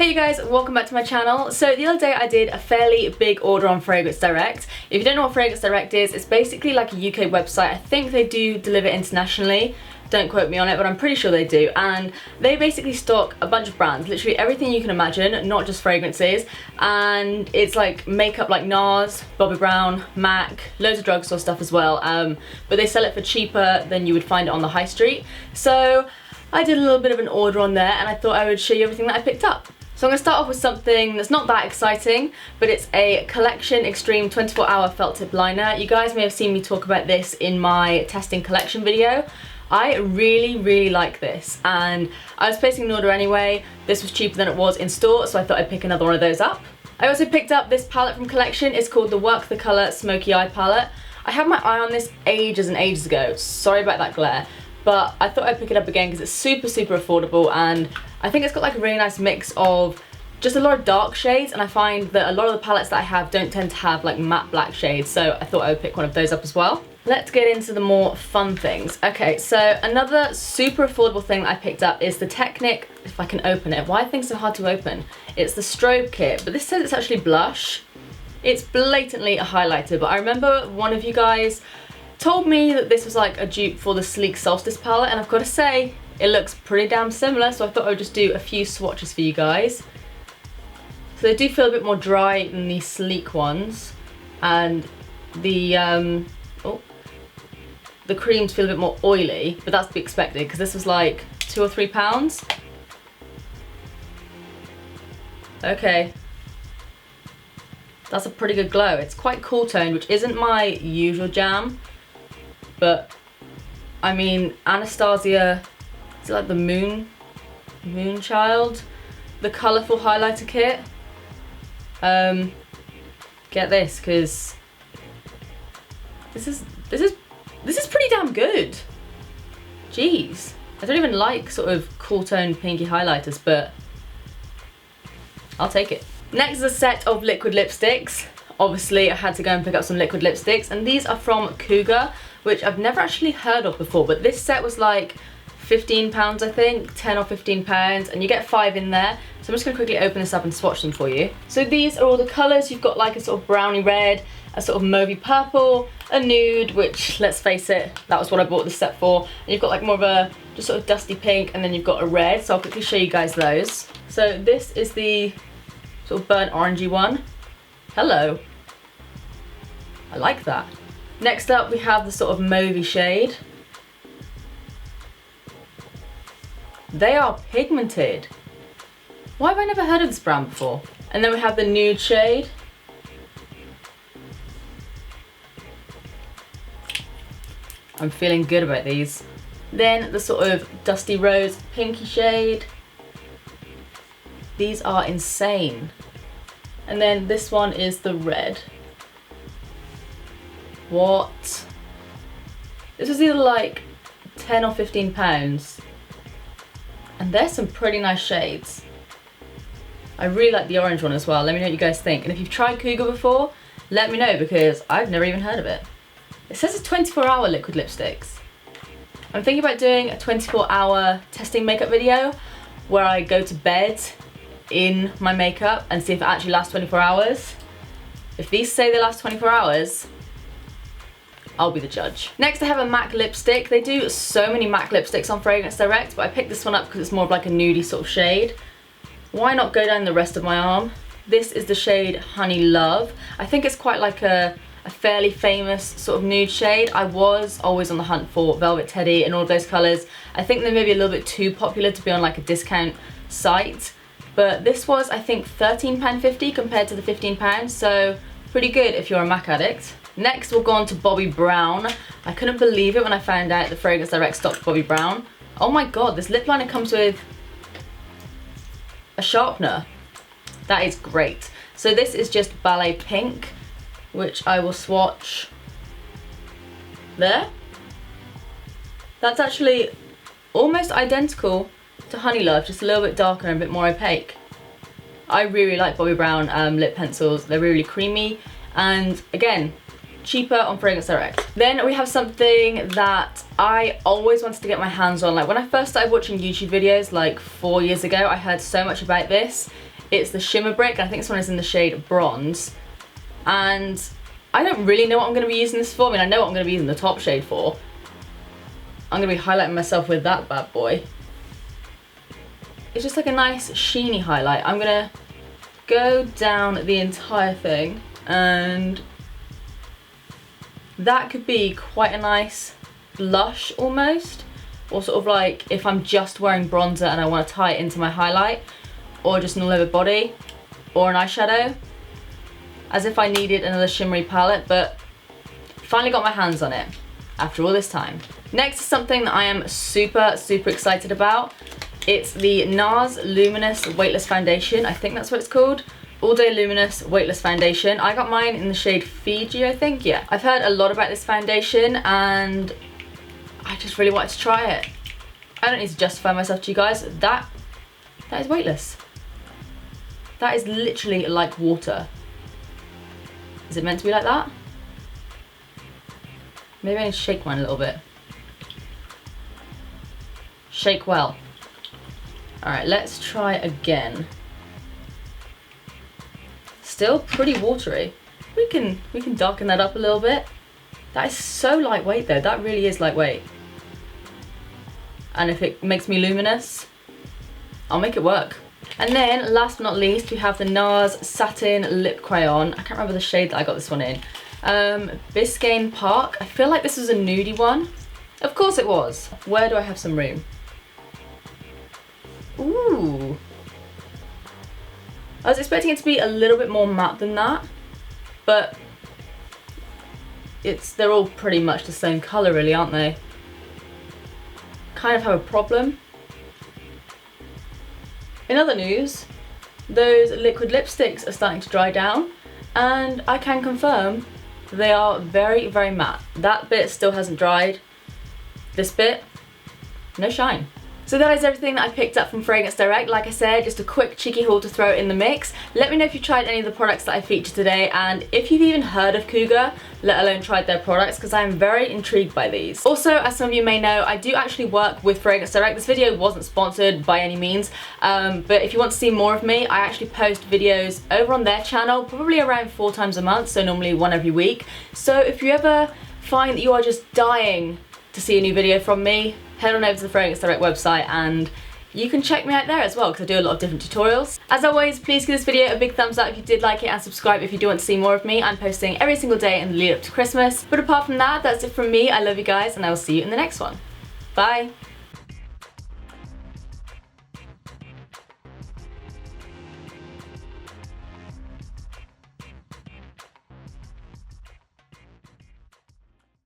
Hey you guys, welcome back to my channel. So the other day I did a fairly big order on Fragrance Direct. If you don't know what Fragrance Direct is, it's basically like a UK website. I think they do deliver internationally. Don't quote me on it, but I'm pretty sure they do. And they basically stock a bunch of brands, literally everything you can imagine, not just fragrances. And it's like makeup like Nars, Bobbi Brown, MAC, loads of drugstore stuff as well. But they sell it for cheaper than you would find it on the high street. So I did a little bit of an order on there and I thought I would show you everything that I picked up. So I'm going to start off with something that's not that exciting, but it's a Collection Extreme 24-hour felt tip liner. You guys may have seen me talk about this in my testing collection video. I really like this, and I was placing an order anyway. This was cheaper than it was in store, so I thought I'd pick another one of those up. I also picked up this palette from Collection. It's called the Work the Colour Smoky Eye Palette. I had my eye on this ages and ages ago. Sorry about that glare. But I thought I'd pick it up again because it's super affordable, and I think it's got like a really nice mix of just a lot of dark shades, and I find that a lot of the palettes that I have don't tend to have like matte black shades, so I thought I would pick one of those up as well. Let's get into the more fun things. Okay, so another super affordable thing that I picked up is the Technic, if I can open it. Why are things so hard to open? It's the strobe kit, but this says it's actually blush. It's blatantly a highlighter, but I remember one of you guys told me that this was like a dupe for the Sleek Solstice palette, and I've got to say, it looks pretty damn similar, so I thought I would just do a few swatches for you guys. So they do feel a bit more dry than the Sleek ones, and the creams feel a bit more oily, but that's to be expected because this was like £2 or £3. Okay. That's a pretty good glow. It's quite cool toned, which isn't my usual jam. But, I mean, Anastasia, is it like the Moonchild? The colourful highlighter kit. Get this, because this is pretty damn good. Jeez. I don't even like sort of cool toned pinky highlighters, but I'll take it. Next is a set of liquid lipsticks. Obviously, I had to go and pick up some liquid lipsticks, and these are from Cougar, which I've never actually heard of before, but this set was like £15, I think, 10 or £15, and you get 5 in there. So I'm just gonna quickly open this up and swatch them for you. So these are all the colors. You've got like a sort of brownie red, a sort of mauvey purple, a nude, which, let's face it, that was what I bought this set for. And you've got like more of a just sort of dusty pink, and then you've got a red, so I'll quickly show you guys those. So this is the sort of burnt orangey one. Hello. I like that. Next up we have the sort of mauvey shade. They are pigmented. Why have I never heard of this brand before? And then we have the nude shade. I'm feeling good about these. Then the sort of dusty rose pinky shade. These are insane. And then this one is the red. What? This was either like 10 or £15. And there's some pretty nice shades. I really like the orange one as well. Let me know what you guys think. And if you've tried Cougar before, let me know, because I've never even heard of it. It says it's 24-hour liquid lipsticks. I'm thinking about doing a 24-hour testing makeup video where I go to bed in my makeup and see if it actually lasts 24 hours. If these say they last 24 hours, I'll be the judge. Next I have a MAC lipstick. They do so many MAC lipsticks on Fragrance Direct, but I picked this one up because it's more of like a nudie sort of shade. Why not go down the rest of my arm? This is the shade Honey Love. I think it's quite like a fairly famous sort of nude shade. I was always on the hunt for Velvet Teddy and all of those colours. I think they're maybe a little bit too popular to be on like a discount site, but this was, I think, £13.50 compared to the £15, so pretty good if you're a MAC addict. Next we'll go on to Bobbi Brown. I couldn't believe it when I found out the Fragrance Direct stocked Bobbi Brown. Oh my god, this lip liner comes with a sharpener. That is great. So this is just Ballet Pink, which I will swatch there. That's actually almost identical to Honey Love, just a little bit darker and a bit more opaque. I really like Bobbi Brown lip pencils. They're really creamy, and again, cheaper on Fragrance Direct. Then we have something that I always wanted to get my hands on. Like when I first started watching YouTube videos like 4 years ago, I heard so much about this. It's the shimmer brick, and I think this one is in the shade Bronze. And I don't really know what I'm going to be using this for. I mean, I know what I'm going to be using the top shade for. I'm going to be highlighting myself with that bad boy. It's just like a nice sheeny highlight. I'm going to go down the entire thing, and that could be quite a nice blush almost, or sort of like if I'm just wearing bronzer and I want to tie it into my highlight, or just an all over body, or an eyeshadow, as if I needed another shimmery palette, but finally got my hands on it after all this time. Next is something that I am super excited about. It's the Nars Luminous Weightless Foundation. I think that's what it's called. All Day Luminous Weightless Foundation. I got mine in the shade Fiji, I think. Yeah. I've heard a lot about this foundation and I just really wanted to try it. I don't need to justify myself to you guys. That is weightless. That is literally like water. Is it meant to be like that? Maybe I need to shake mine a little bit. Shake well. Alright, let's try again. Still pretty watery. We can darken that up a little bit. That is so lightweight though, that really is lightweight. And if it makes me luminous, I'll make it work. And then, last but not least, we have the Nars Satin Lip Crayon. I can't remember the shade that I got this one in. Biscayne Park. I feel like this was a nudie one. Of course it was. Where do I have some room? Ooh. I was expecting it to be a little bit more matte than that, but they're all pretty much the same colour really, aren't they? Kind of have a problem. In other news, those liquid lipsticks are starting to dry down, and I can confirm they are very matte. That bit still hasn't dried. This bit, no shine. So that is everything that I picked up from Fragrance Direct. Like I said, just a quick cheeky haul to throw in the mix. Let me know if you tried any of the products that I featured today, and if you've even heard of Cougar, let alone tried their products, because I am very intrigued by these. Also, as some of you may know, I do actually work with Fragrance Direct. This video wasn't sponsored by any means, but if you want to see more of me, I actually post videos over on their channel, probably around 4 times a month, so normally 1 every week. So if you ever find that you are just dying to see a new video from me, head on over to the Fragrance Direct website and you can check me out there as well, because I do a lot of different tutorials. As always, please give this video a big thumbs up if you did like it, and subscribe if you do want to see more of me. I'm posting every single day in the lead up to Christmas. But apart from that, that's it from me. I love you guys, and I will see you in the next one. Bye!